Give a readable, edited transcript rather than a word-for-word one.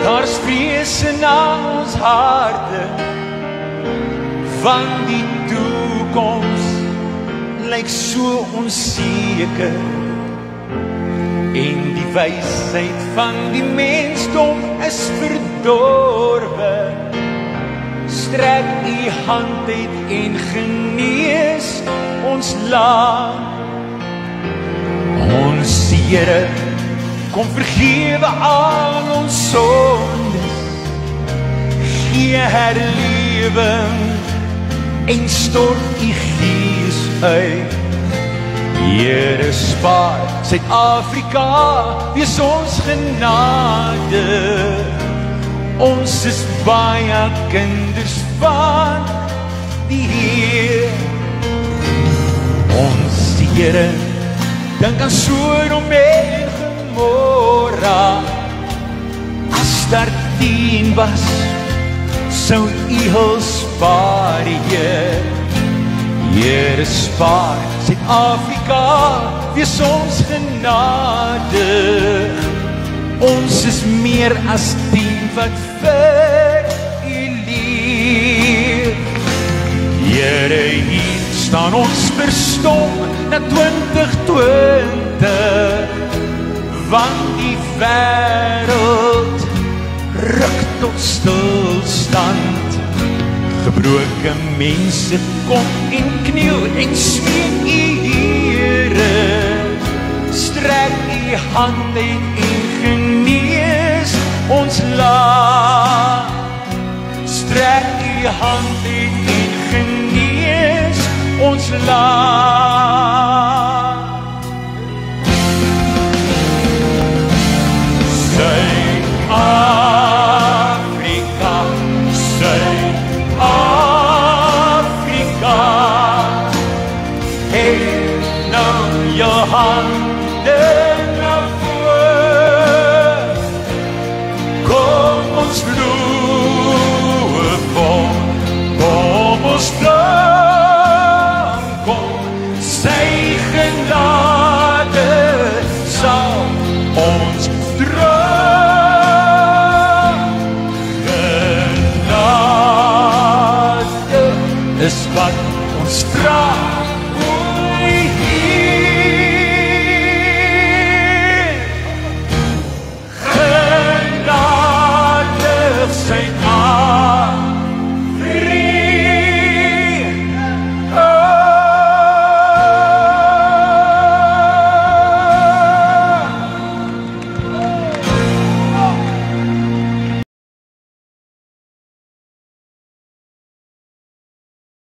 Daar's vrees in ons harte, van die toekoms lyk so onseker, en die wysheid van die mensdom is verdorwe. Strek u hand uit en genees ons land. Ons Here, kom vergewe al ons sondes, gee herlewing en stort u Gees uit. Here, spaar Suid-Afrika, wees ons genade. Ons is baie kinders van die Heer. Ons Here, dink aan Sodom en Gomorra. As daar 10 was, sou u hul spaar, Heer. Here, spaar Suid-Afrika, wees ons genade. Ons is meer as 10 wat vir u leef. Here, hier staan ons verstom na 2020, want die wêreld ruk tot stilstand. Gebroke mense kom en kniel en smeek u Here. Strek u hand uit en genees ons land. Strek u hand uit en genees ons land.